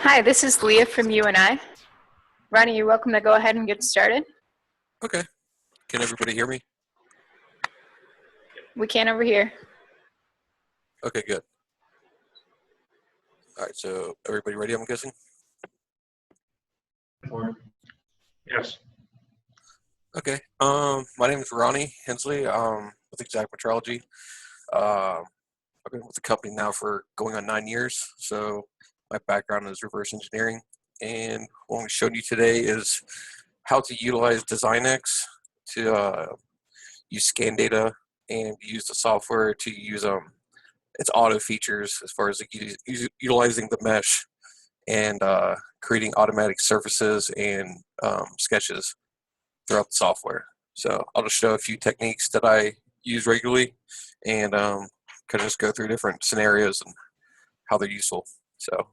Hi, this is Leah from UNI. Ronnie, you're welcome to go ahead and get started. Okay. Can everybody hear me? We can over here. Okay, good. All right, so everybody ready, I'm guessing? Yes. Okay. My name is Ronnie Hensley with Exact Metrology. I've been with the company now for going on 9 years, so my background is reverse engineering. And what I'm showing you today is how to utilize DesignX to use scan data and use the software to use its auto features as far as utilizing the mesh and creating automatic surfaces and sketches throughout the software. So I'll just show a few techniques that I use regularly and kind of just go through different scenarios and how they're useful. So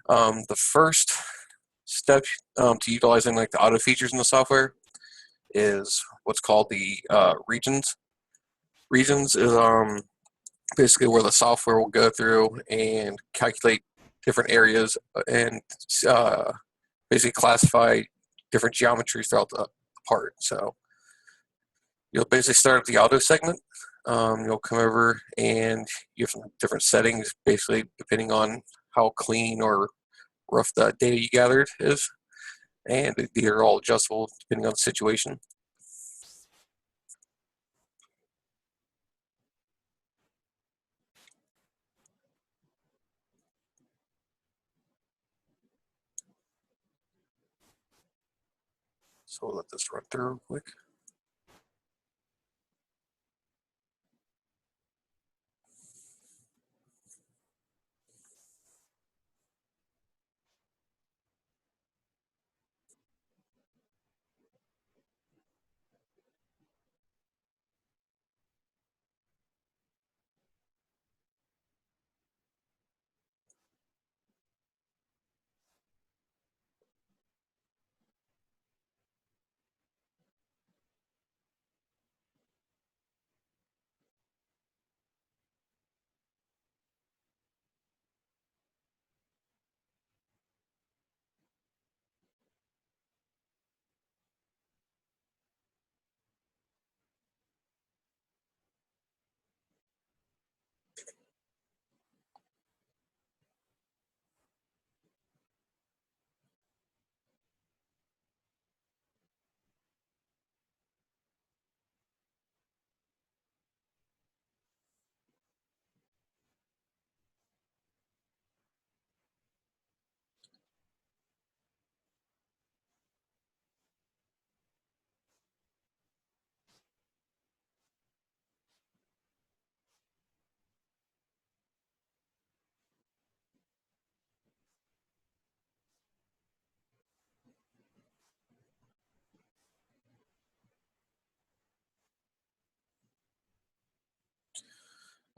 the first step to utilizing like the auto features in the software is what's called the regions. Regions is basically where the software will go through and calculate different areas and basically classify different geometries throughout the part. So you'll basically start at the auto segment. You'll come over and you have some different settings, basically depending on how clean or rough the data you gathered is. And these are all adjustable depending on the situation. So we'll let this run through real quick.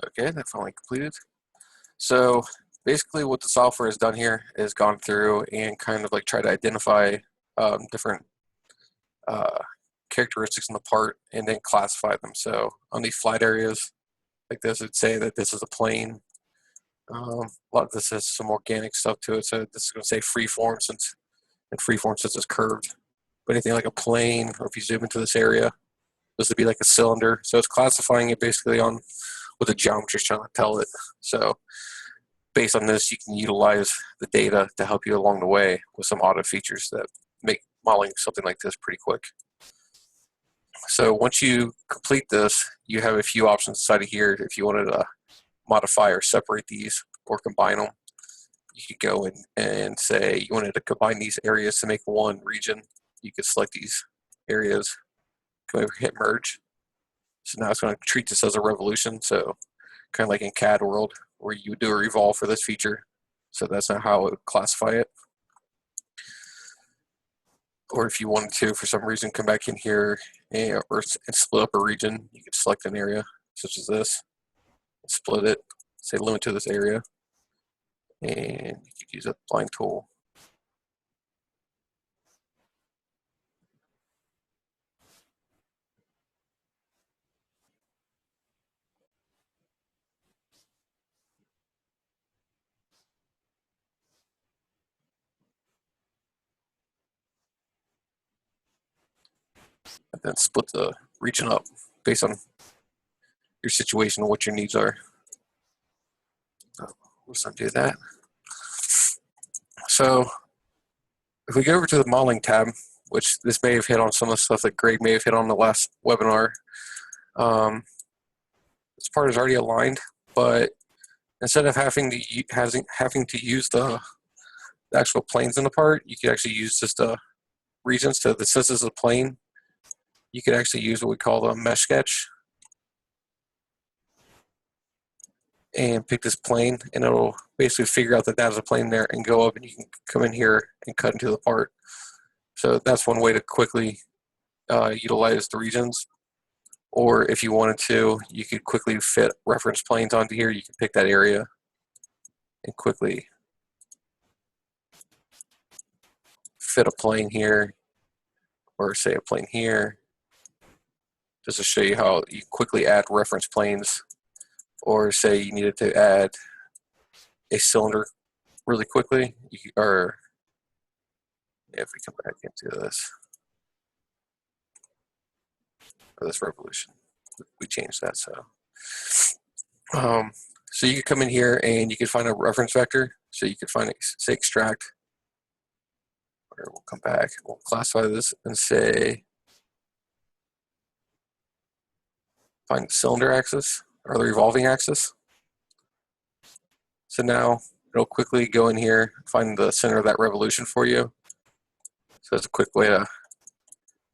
Okay, that finally completed. So basically what the software has done here is gone through and kind of like try to identify different characteristics in the part and then classify them. So on these flat areas like this, it'd say that this is a plane. A lot of this has some organic stuff to it. So this is going to say freeform since it's curved. But anything like a plane, or if you zoom into this area, this would be like a cylinder. So it's classifying it basically on what the geometry is trying to tell it. So based on this, you can utilize the data to help you along the way with some auto features that make modeling something like this pretty quick. So once you complete this, you have a few options inside of here. If you wanted to modify or separate these or combine them, you could go in and say you wanted to combine these areas to make one region. You could select these areas, go over, hit merge. So now it's going to treat this as a revolution. So kind of like in CAD world, where you would do a revolve for this feature. So that's not how it would classify it. Or if you wanted to, for some reason, come back in here and split up a region, you could select an area such as this, split it, say limit to this area, and you could use a line tool. and then split the region up based on your situation and what your needs are. So let's undo that. So if we go over to the modeling tab, which this may have hit on some of the stuff that Greg may have hit on the last webinar, this part is already aligned, but instead of having to use the actual planes in the part, you could actually use just the regions. So this is a plane. You could actually use what we call the mesh sketch and pick this plane, and it'll basically figure out that that is a plane there and go up, and you can come in here and cut into the part. So that's one way to quickly utilize the regions. Or if you wanted to, you could quickly fit reference planes onto here. You can pick that area and quickly fit a plane here, or say a plane here, just to show you how you quickly add reference planes. Or say you needed to add a cylinder really quickly, or if we come back into this, for this revolution, we changed that. So you could come in here and you could find a reference vector. So you could find, say, extract, or we'll come back, we'll classify this and say, find the cylinder axis or the revolving axis. So now it'll quickly go in here, find the center of that revolution for you. So it's a quick way to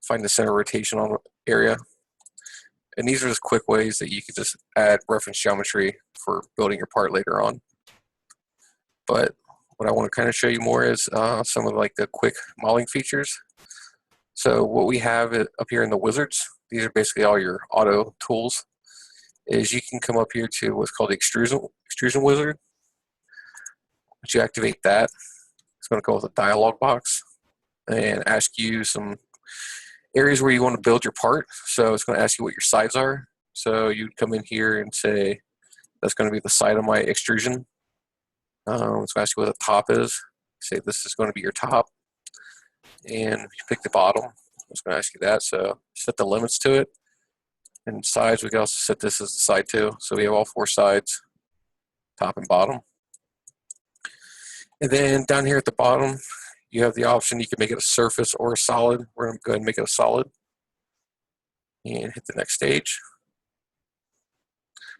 find the center rotation on the area. And these are just quick ways that you could just add reference geometry for building your part later on. But what I want to kind of show you more is some of like the quick modeling features. So what we have up here in the wizards, these are basically all your auto tools, is you can come up here to what's called the extrusion wizard. Once you activate that, it's going to come with a dialog box and ask you some areas where you want to build your part. So it's going to ask you what your sides are. So you'd come in here and say, that's going to be the side of my extrusion. It's going to ask you what the top is. Say this is going to be your top. And you pick the bottom. It's going to ask you that. So set the limits to it. And sides, we can also set this as the side too. So we have all four sides, top and bottom. And then down here at the bottom, you have the option, you can make it a surface or a solid. We're going to go ahead and make it a solid. And hit the next stage.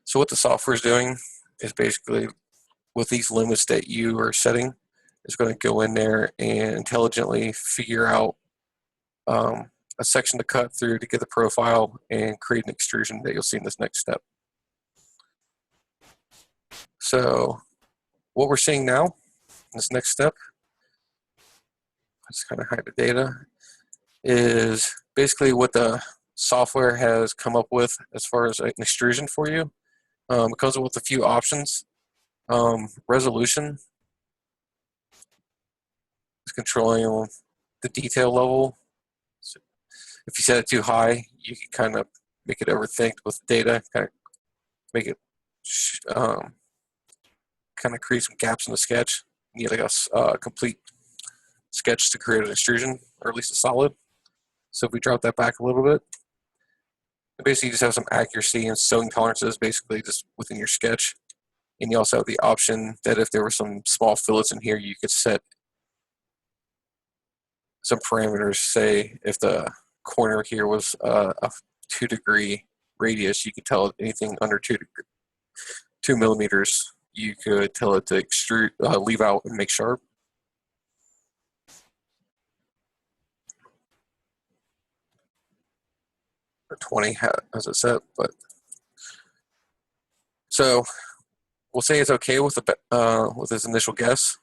So what the software is doing is basically, with these limits that you are setting, is going to go in there and intelligently figure out a section to cut through to get the profile and create an extrusion that you'll see in this next step. So what we're seeing now in this next step, let's kind of hide the data, is basically what the software has come up with as far as an extrusion for you. It comes with a few options. Resolution is controlling the detail level. So if you set it too high, you can kind of make it overthink with data, kind of make it kind of create some gaps in the sketch. You need like a complete sketch to create an extrusion, or at least a solid. So if we drop that back a little bit, basically you just have some accuracy and sewing tolerances basically just within your sketch. And you also have the option that if there were some small fillets in here, you could set some parameters. Say if the corner here was a 2-degree radius, you could tell it anything under 2 millimeters, you could tell it to extrude, leave out and make sharp. Or 20 as it set, but so we'll say it's okay with the with his initial guess.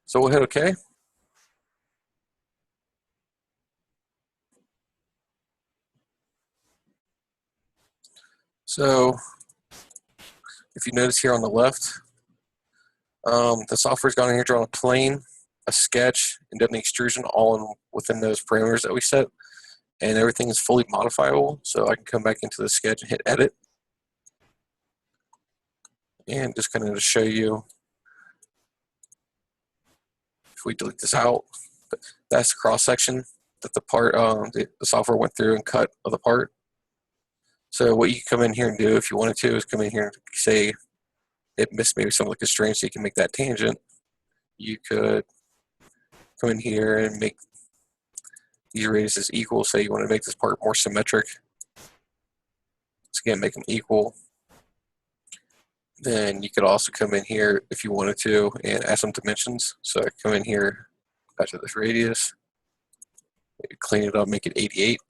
So we'll hit OK. So if you notice here on the left, the software's gone in here, drawn a plane, a sketch, and done the extrusion all within those parameters that we set. and everything is fully modifiable. So I can come back into the sketch and hit edit, and just kind of to show you, if we delete this out, that's the cross section that the part the software went through and cut of the part. So what you can come in here and do if you wanted to is come in here and say it missed maybe some of the constraints, so you can make that tangent. You could come in here and make these radiuses equal. Say you want to make this part more symmetric. So again, make them equal. Then you could also come in here if you wanted to and add some dimensions. So I come in here, back to this radius, maybe clean it up, make it 88.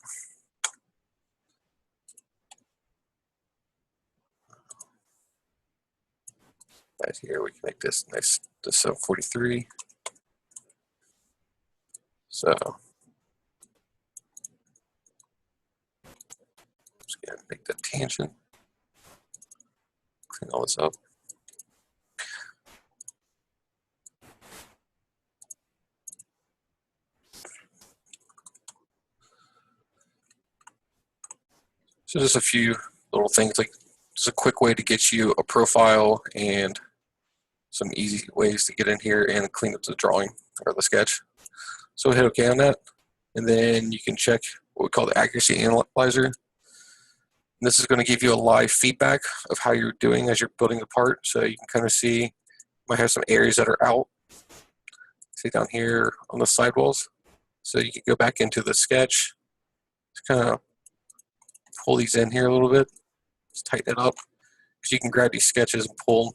Right here, we can make this nice to 743. So just gonna make that tangent, clean all this up. So just a few little things, like just a quick way to get you a profile and some easy ways to get in here and clean up the drawing or the sketch. So hit OK on that, and then you can check what we call the accuracy analyzer. And this is going to give you a live feedback of how you're doing as you're building the part. So you can kind of see, you might have some areas that are out. See down here on the sidewalls. So you can go back into the sketch, just kind of pull these in here a little bit, just tighten it up, because you can grab these sketches and pull,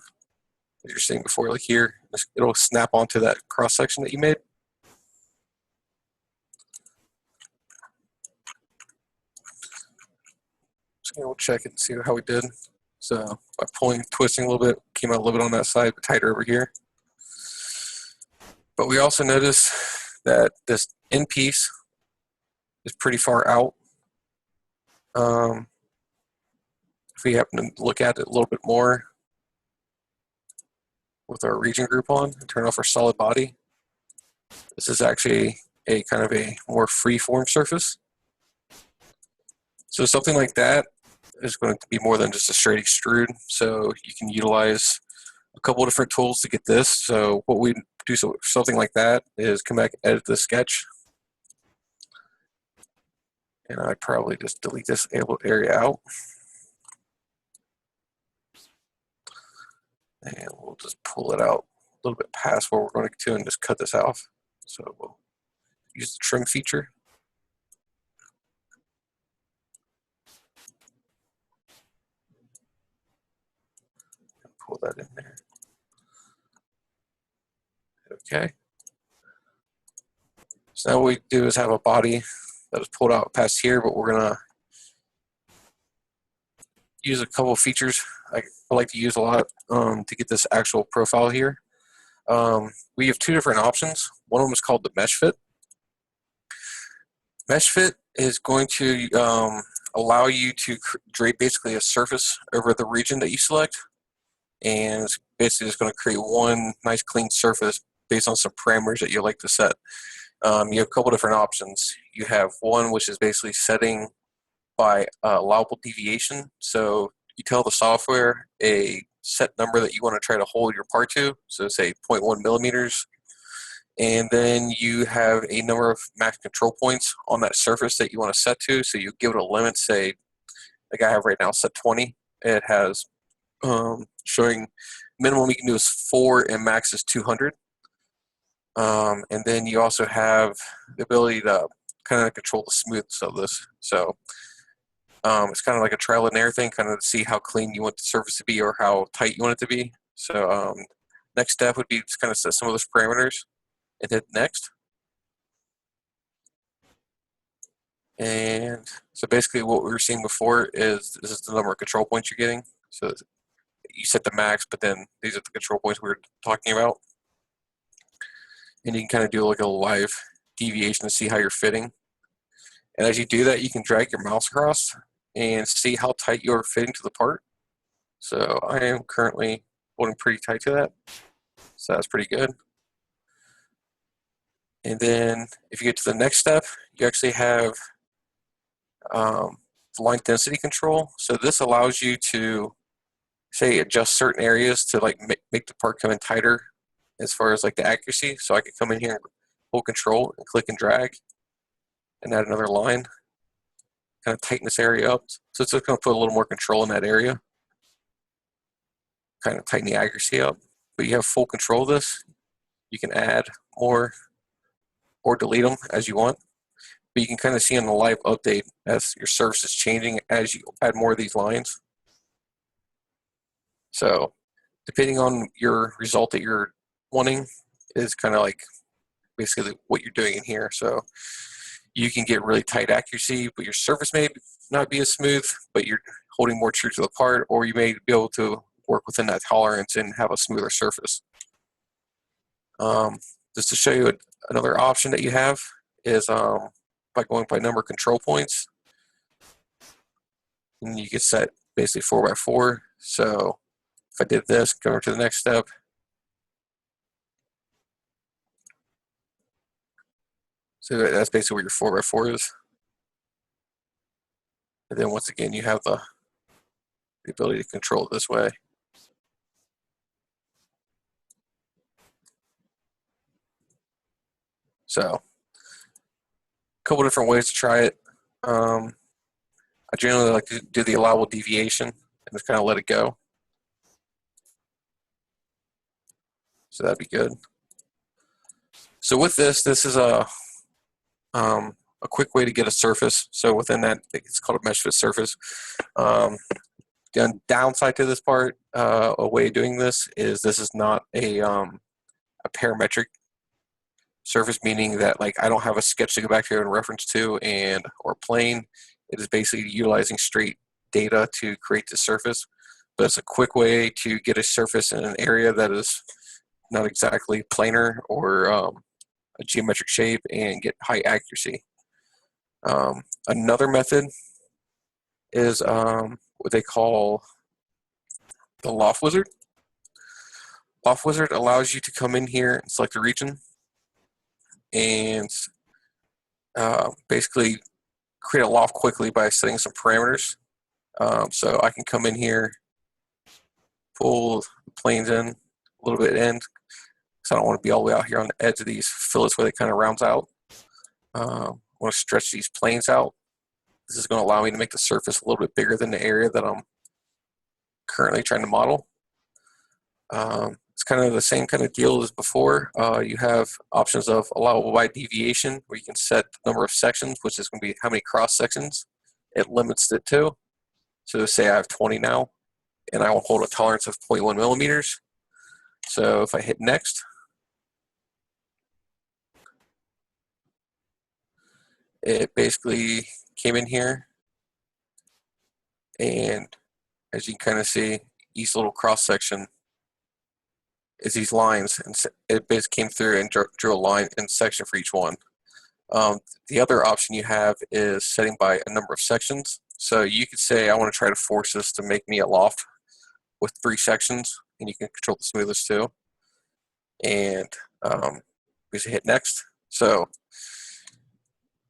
as you're seeing before, like here, it'll snap onto that cross section that you made. So we'll check it and see how we did. So by pulling, twisting a little bit, came out a little bit on that side, but tighter over here. But we also notice that this end piece is pretty far out. If we happen to look at it a little bit more with our region group on and turn off our solid body, this is actually a kind of a more free form surface. So something like that is going to be more than just a straight extrude. So you can utilize a couple of different tools to get this. So what we do, so something like that, is come back and edit the sketch. And I'd probably just delete this area out. And we'll just pull it out a little bit past where we're going to and just cut this off. So we'll use the trim feature. And pull that in there. Okay. So now what we do is have a body that is pulled out past here, but we're going to use a couple of features I like to use a lot to get this actual profile here. We have two different options. One of them is called the mesh fit. Mesh fit is going to allow you to drape basically a surface over the region that you select, and it's basically just going to create one nice clean surface based on some parameters that you like to set. You have a couple different options. You have one which is basically setting by allowable deviation. So you tell the software a set number that you want to try to hold your part to, so say 0.1 millimeters, and then you have a number of max control points on that surface that you want to set to. So you give it a limit, say like I have right now set 20. It has showing minimum you can do is 4 and max is 200. And then you also have the ability to kind of control the smoothness of this. So it's kind of like a trial and error thing, kind of to see how clean you want the surface to be or how tight you want it to be. So next step would be to kind of set some of those parameters and hit next. And so basically what we were seeing before is this is the number of control points you're getting. So you set the max, but then these are the control points we were talking about. And you can kind of do like a live deviation to see how you're fitting. And as you do that, you can drag your mouse across and see how tight you're fitting to the part. So I am currently holding pretty tight to that. So that's pretty good. And then if you get to the next step, you actually have line density control. So this allows you to, say, adjust certain areas to like make the part come in tighter as far as like the accuracy. So I could come in here and hold control and click and drag and add another line, kind of tighten this area up. So it's just going to put a little more control in that area, kind of tighten the accuracy up. But you have full control of this. You can add more or delete them as you want. But you can kind of see in the live update as your surface is changing as you add more of these lines. So depending on your result that you're wanting is kind of like basically what you're doing in here. So you can get really tight accuracy, but your surface may not be as smooth, but you're holding more true to the part, or you may be able to work within that tolerance and have a smoother surface. Just to show you another option that you have is by going by number of control points. And you can set basically 4x4. So if I did this, go over to the next step. So that's basically where your 4x4 is. And then once again, you have the ability to control it this way. So a couple different ways to try it. I generally like to do the allowable deviation and just kind of let it go. So that'd be good. So with this is a quick way to get a surface. So within that, it's called a mesh fit surface. The downside to this part, a way of doing this is not a parametric surface, meaning that like I don't have a sketch to go back here and reference to or plane. It is basically utilizing straight data to create the surface. But it's a quick way to get a surface in an area that is not exactly planar or a geometric shape and get high accuracy. Another method is what they call the Loft Wizard. Loft Wizard allows you to come in here and select a region and basically create a loft quickly by setting some parameters. So I can come in here, pull the planes in a little bit in, because I don't want to be all the way out here on the edge of these fillets where they kind of rounds out. I want to stretch these planes out. This is going to allow me to make the surface a little bit bigger than the area that I'm currently trying to model. It's kind of the same kind of deal as before. You have options of allowable by deviation, where you can set the number of sections, which is going to be how many cross sections it limits it to. So say I have 20 now, and I will hold a tolerance of 0.1 millimeters. So if I hit next, it basically came in here, and as you can kind of see, each little cross section is these lines, and it basically came through and drew a line and section for each one. The other option you have is setting by a number of sections. So you could say, I want to try to force this to make me a loft with 3 sections, and you can control the smoothness too. And we just hit next. So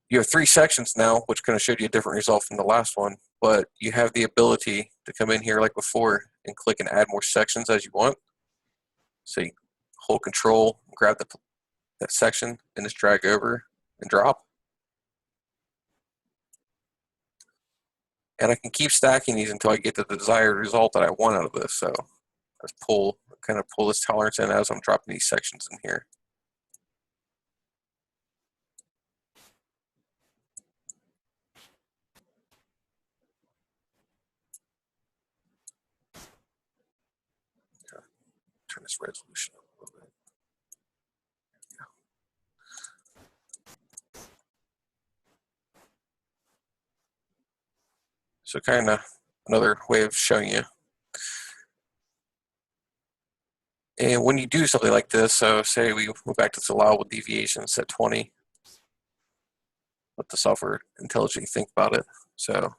you have 3 sections now, which kind of showed you a different result from the last one, but you have the ability to come in here like before and click and add more sections as you want. So you hold control, grab that section, and just drag over and drop. And I can keep stacking these until I get to the desired result that I want out of this. So I just kind of pull this tolerance in as I'm dropping these sections in here. Turn this resolution up a little bit. So kind of another way of showing you. And when you do something like this, so say we go back to this allowable deviation, set 20. Let the software intelligently think about it. So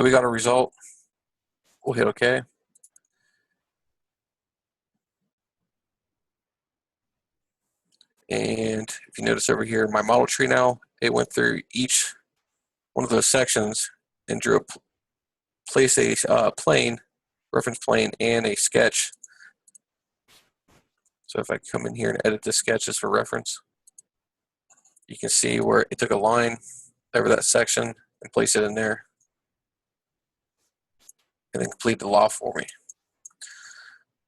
we got a result. We'll hit OK. And if you notice over here, my model tree now, it went through each one of those sections and drew place a plane, reference plane, and a sketch. So if I come in here and edit the sketches for reference, you can see where it took a line over that section and placed it in there, and then complete the loft for me.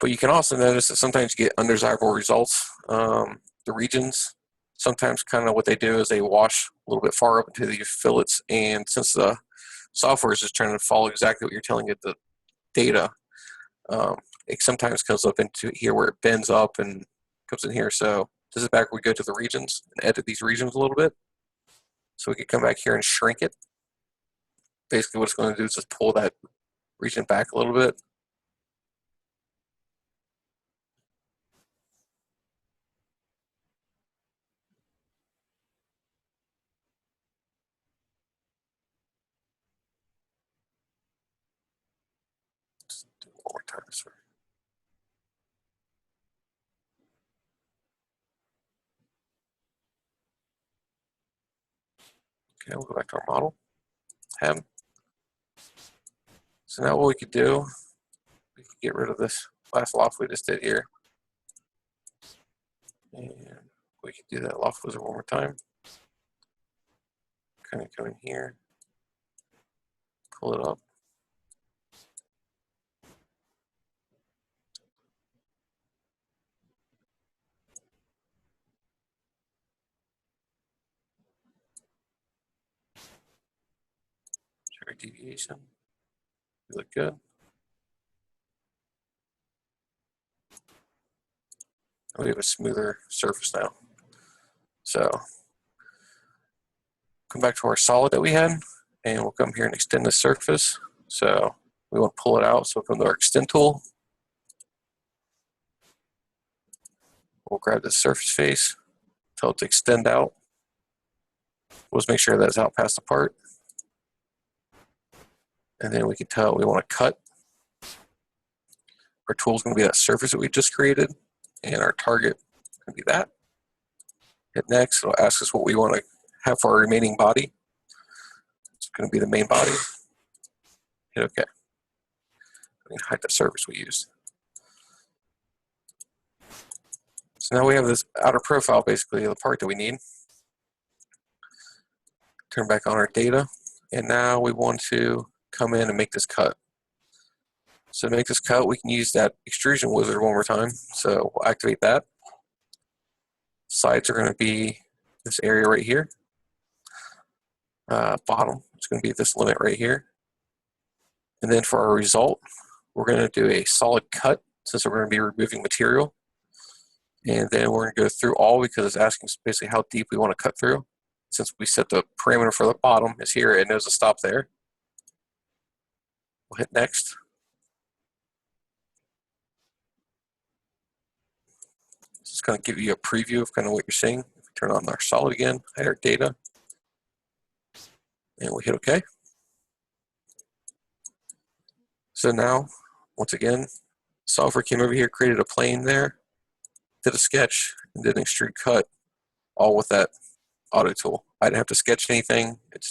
But you can also notice that sometimes you get undesirable results. The regions, sometimes kind of what they do is they wash a little bit far up into these fillets, and since the software is just trying to follow exactly what you're telling it, the data, it sometimes comes up into here where it bends up and comes in here. So this is back where we go to the regions and edit these regions a little bit. So we can come back here and shrink it. Basically what it's going to do is just pull that region back a little bit. Just do it one more time. Sorry. Okay, we'll go back to our model. Tab. So now what we could do, we could get rid of this last loft we just did here. And we could do that Loft Wizard one more time. Kind of come in here, pull it up. Check our deviation. We look good. We have a smoother surface now. So come back to our solid that we had, and we'll come here and extend the surface. So we want to pull it out, so we'll come to our extend tool. We'll grab the surface face, tell it to extend out. We'll just make sure that's out past the part. And then we can tell we want to cut. Our tool is going to be that surface that we just created, and our target is going to be that. Hit next, it'll ask us what we want to have for our remaining body. It's going to be the main body. Hit OK. And hide the surface we used. So now we have this outer profile, basically, of the part that we need. Turn back on our data, and now we want to come in and make this cut. So to make this cut, we can use that extrusion wizard one more time. So we'll activate that. Sides are going to be this area right here. Bottom is going to be this limit right here. And then for our result, we're going to do a solid cut since we're going to be removing material. And then we're going to go through all because it's asking us basically how deep we want to cut through. Since we set the parameter for the bottom is here, it knows to stop there. We'll hit next. This is going to give you a preview of kind of what you're seeing. If we turn on our solid again, hide our data, and we hit OK. So now, once again, software came over here, created a plane there, did a sketch, and did an extrude cut, all with that auto tool. I didn't have to sketch anything. It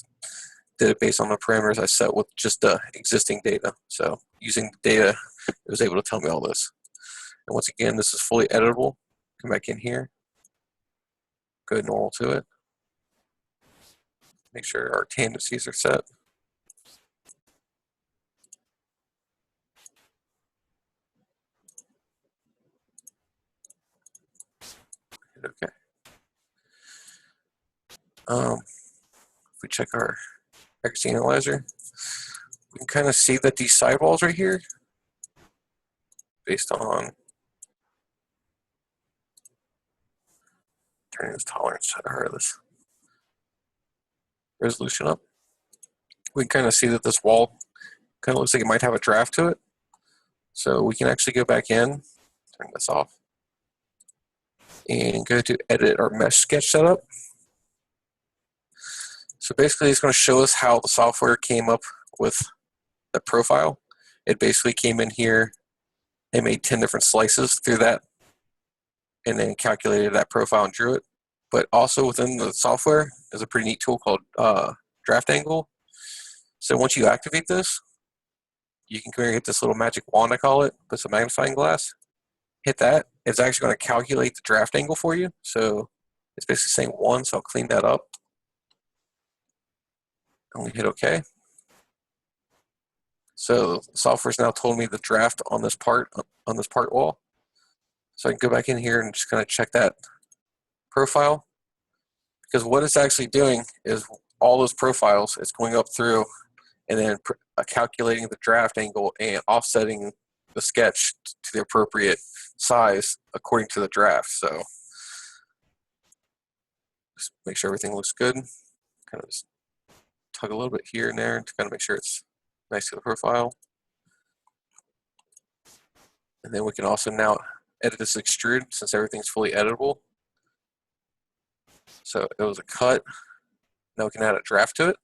did it based on the parameters I set with just the existing data. So using the data, it was able to tell me all this. And once again, this is fully editable. Come back in here, go normal to it. Make sure our tendencies are set. Hit OK. If we check our accuracy analyzer, we can kind of see that these sidewalls right here, based on turning this tolerance or this resolution up, we can kind of see that this wall kind of looks like it might have a draft to it. So we can actually go back in, turn this off, and go to edit our mesh sketch setup. So basically it's going to show us how the software came up with the profile. It basically came in here and made 10 different slices through that and then calculated that profile and drew it. But also within the software is a pretty neat tool called draft angle. So once you activate this, you can come here and hit this little magic wand, I call it, put some magnifying glass, hit that. It's actually going to calculate the draft angle for you. So it's basically saying 1, so I'll clean that up. And we hit OK. So the software's now told me the draft on this part wall. So I can go back in here and just kind of check that profile. Because what it's actually doing is all those profiles, it's going up through and then calculating the draft angle and offsetting the sketch to the appropriate size according to the draft. So just make sure everything looks good. Kind of just tug a little bit here and there to kind of make sure it's nice to the profile. And then we can also now edit this extrude since everything's fully editable. So it was a cut. Now we can add a draft to it.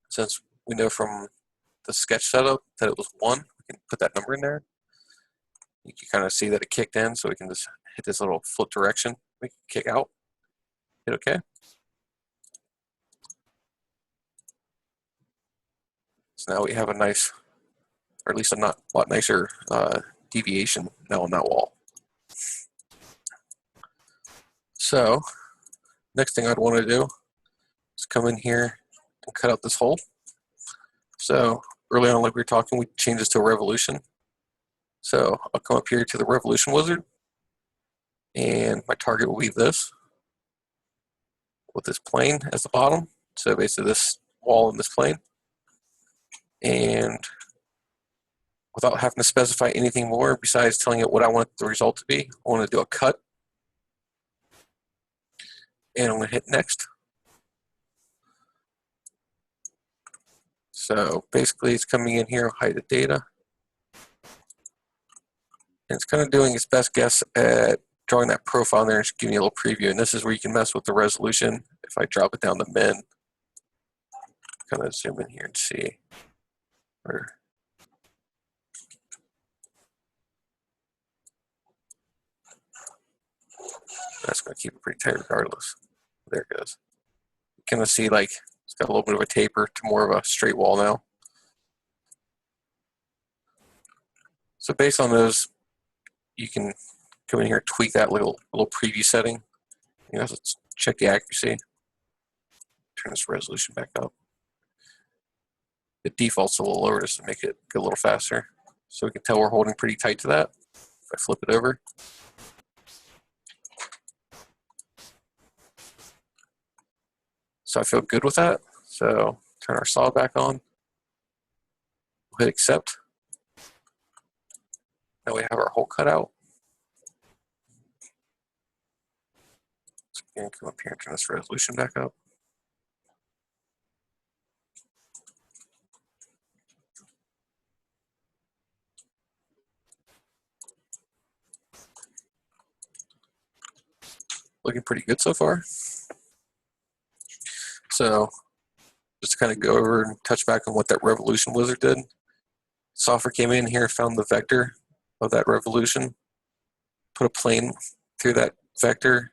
Since we know from the sketch setup that it was 1, we can put that number in there. You can kind of see that it kicked in, so we can just hit this little flip direction. We can kick out, hit OK. So now we have a nice, or at least a lot nicer deviation now on that wall. So next thing I'd want to do is come in here and cut out this hole. So early on, like we were talking, we changed this to a revolution. So I'll come up here to the revolution wizard, and my target will be this, with this plane as the bottom. So basically this wall and this plane. And without having to specify anything more besides telling it what I want the result to be, I want to do a cut. And I'm going to hit next. So basically it's coming in here, hide the data. And it's kind of doing its best guess at drawing that profile in there and just giving you a little preview. And this is where you can mess with the resolution. If I drop it down to min, kind of zoom in here and see. That's going to keep it pretty tight regardless. There it goes. You kind of see like it's got a little bit of a taper to more of a straight wall now. So based on those, you can come in here and tweak that little preview setting. You know, let's check the accuracy. Turn this resolution back up. The default's a little lower just to make it go a little faster. So we can tell we're holding pretty tight to that. If I flip it over. So I feel good with that. So turn our saw back on. We'll hit accept. Now we have our hole cut out. So again, come up here and turn this resolution back up. Looking pretty good so far. So just to kind of go over and touch back on what that revolution wizard did. Software came in here, found the vector of that revolution, put a plane through that vector,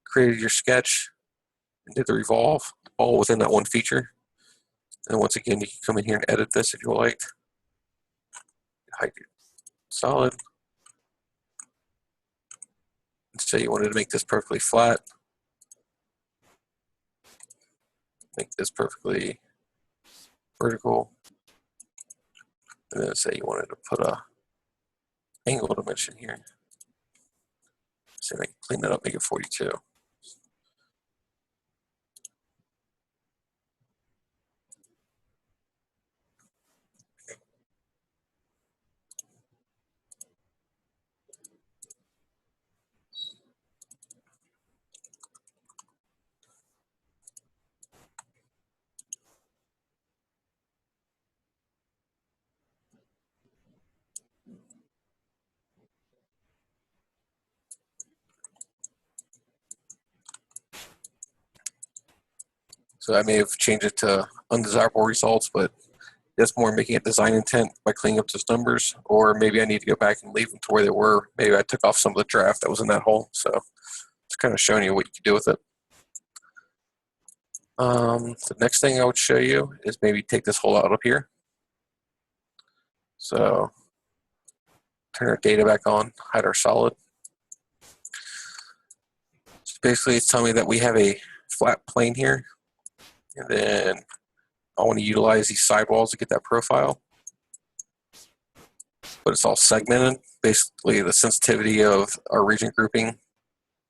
created your sketch, and did the revolve, all within that one feature. And once again, you can come in here and edit this if you like. Hide your solid. And say you wanted to make this perfectly flat. Make this perfectly vertical. And then say you wanted to put a angle dimension here. So I can clean that up, make it 42. So I may have changed it to undesirable results, but that's more making it design intent by cleaning up those numbers, or maybe I need to go back and leave them to where they were. Maybe I took off some of the draft that was in that hole. So it's kind of showing you what you can do with it. The next thing I would show you is maybe take this hole out up here. So turn our data back on, hide our solid. So basically it's telling me that we have a flat plane here, and then I want to utilize these sidewalls to get that profile. But it's all segmented. Basically the sensitivity of our region grouping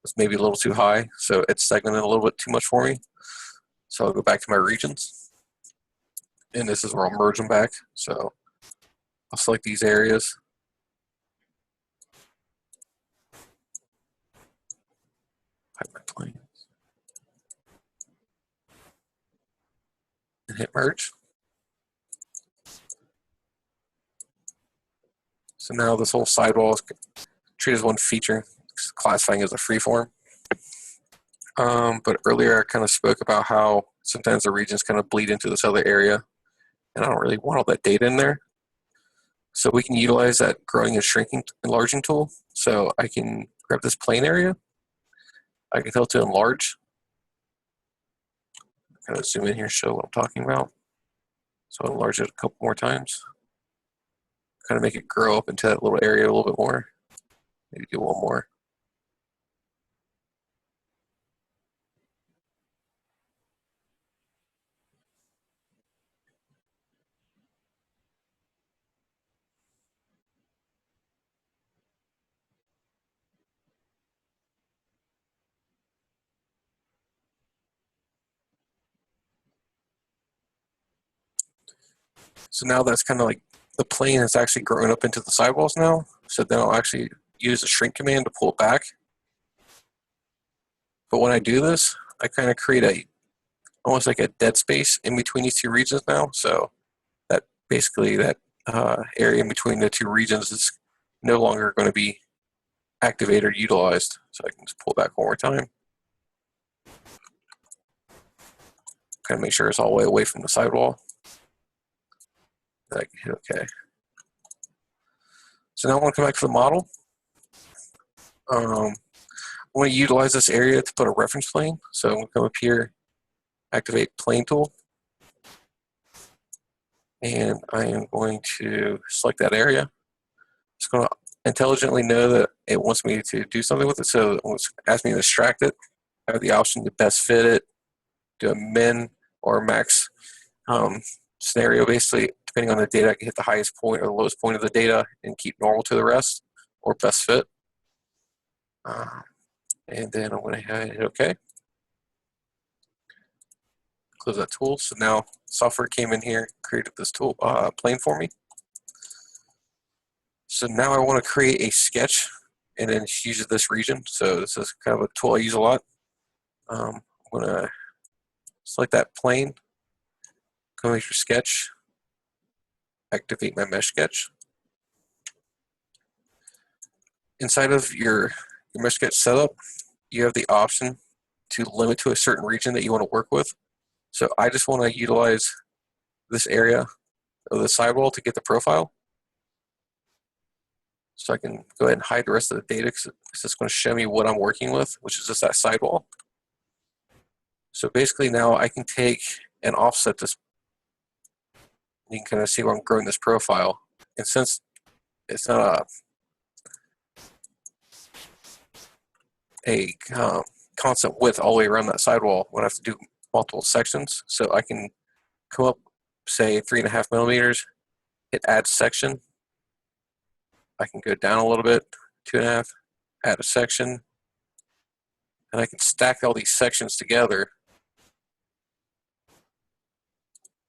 was maybe a little too high, so it's segmented a little bit too much for me. So I'll go back to my regions, and this is where I'll merge them back. So I'll select these areas. Hide my planes. And hit merge. So now this whole sidewall is treated as one feature, classifying as a freeform. But earlier I kind of spoke about how sometimes the regions kind of bleed into this other area, and I don't really want all that data in there. So we can utilize that growing and shrinking enlarging tool. So I can grab this plane area, I can tell it to enlarge. Kind of zoom in here, show what I'm talking about. So I'll enlarge it a couple more times. Kind of make it grow up into that little area a little bit more. Maybe do one more. So now that's kind of like the plane is actually growing up into the sidewalls now. So then I'll actually use the shrink command to pull it back. But when I do this, I kind of create almost like a dead space in between these two regions now. So that basically that area in between the two regions is no longer going to be activated or utilized. So I can just pull back one more time. Kind of make sure it's all the way away from the sidewall. I can hit OK. So now I want to come back to the model. I want to utilize this area to put a reference plane. So I'm going to come up here, activate plane tool. And I am going to select that area. It's going to intelligently know that it wants me to do something with it. So it's asking me to extract it. I have the option to best fit it, do a min or max scenario. Basically, depending on the data, I can hit the highest point or the lowest point of the data and keep normal to the rest, or best fit. And then I'm going to hit OK. Close that tool. So now software came in here, created this tool plane for me. So now I want to create a sketch and then use this region. So this is kind of a tool I use a lot. I'm going to select that plane, come into your sketch, activate my mesh sketch. Inside of your mesh sketch setup, you have the option to limit to a certain region that you want to work with. So I just want to utilize this area of the sidewall to get the profile. So I can go ahead and hide the rest of the data because it's just going to show me what I'm working with, which is just that sidewall. So basically now I can take and offset this. You can kind of see where I'm growing this profile. And since it's not a constant width all the way around that sidewall, I'm going to have to do multiple sections. So I can come up, say 3.5 millimeters, hit add section. I can go down a little bit, 2.5, add a section, and I can stack all these sections together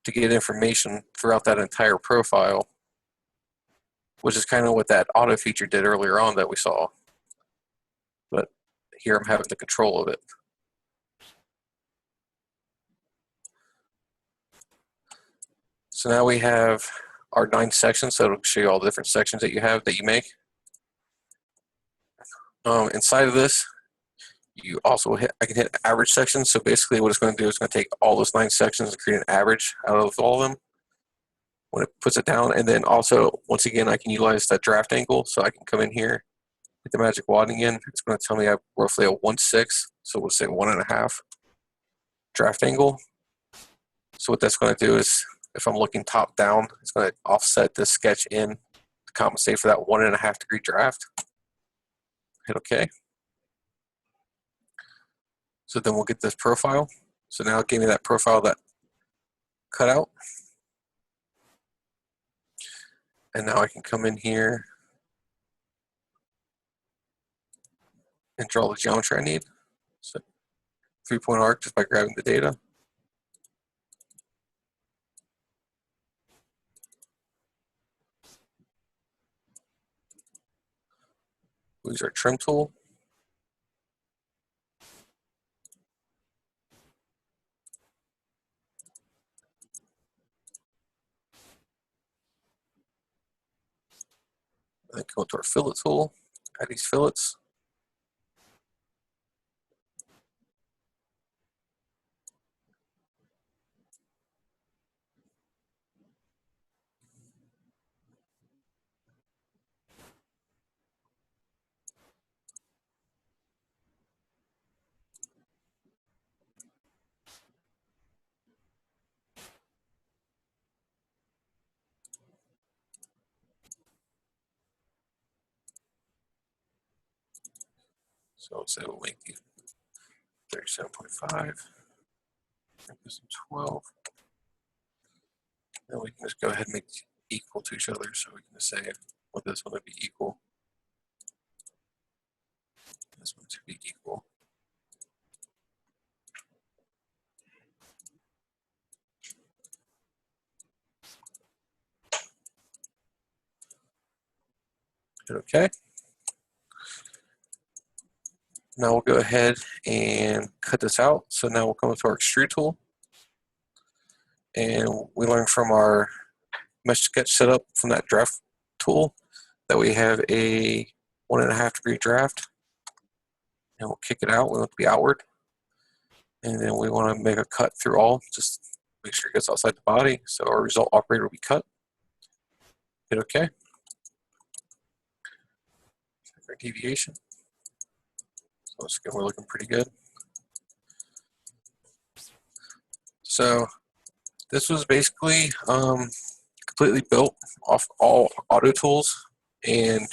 to get information throughout that entire profile, which is kind of what that auto feature did earlier on that we saw. But here I'm having the control of it. So now we have our 9 sections, so it'll show you all the different sections that you have that you make. Inside of this, you also I can hit average sections. So basically what it's going to do is going to take all those 9 sections and create an average out of all of them when it puts it down. And then also, once again, I can utilize that draft angle. So I can come in here, hit the magic wand again. It's going to tell me I have roughly a 1/6, so we'll say 1.5 draft angle. So what that's going to do is, if I'm looking top down, it's going to offset this sketch in to compensate for that 1.5 degree draft. Hit OK. So then we'll get this profile. So now it gave me that profile that cut out. And now I can come in here and draw the geometry I need. So 3-point arc just by grabbing the data. We'll use our trim tool. And then go to our fillet tool, add these fillets. So say we'll make these 37.5, make this 12. Then we can just go ahead and make these equal to each other. So we can just say, well, this one would be equal. This one to be equal. Hit OK. Now we'll go ahead and cut this out. So now we'll come to our extrude tool. And we learned from our mesh sketch setup from that draft tool that we have a 1.5 degree draft. And we'll kick it out. We want it to be outward. And then we want to make a cut through all, just make sure it gets outside the body. So our result operator will be cut. Hit OK. Check our deviation. So again, we're looking pretty good. So this was basically completely built off all auto tools and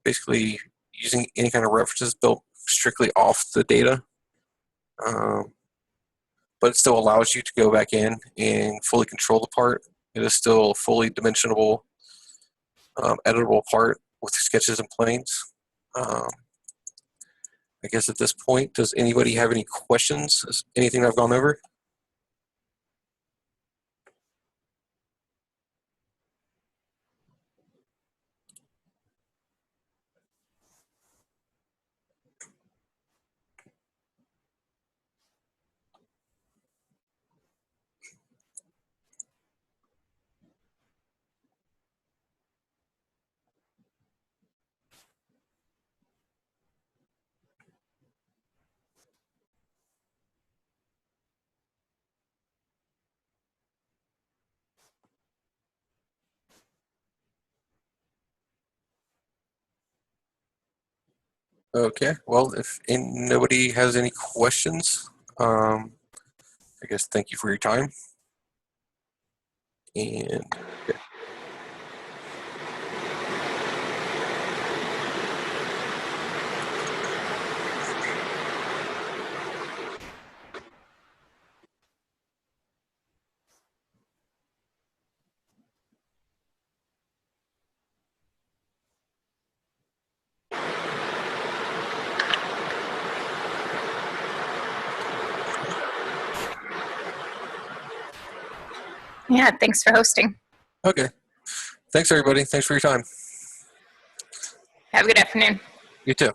basically using any kind of references built strictly off the data. But it still allows you to go back in and fully control the part. It is still a fully dimensionable, editable part with sketches and planes. I guess at this point, does anybody have any questions? Anything I've gone over? Okay, well, if nobody has any questions, I guess thank you for your time. And okay. Yeah, thanks for hosting. Okay, thanks everybody. Thanks for your time. Have a good afternoon. You too.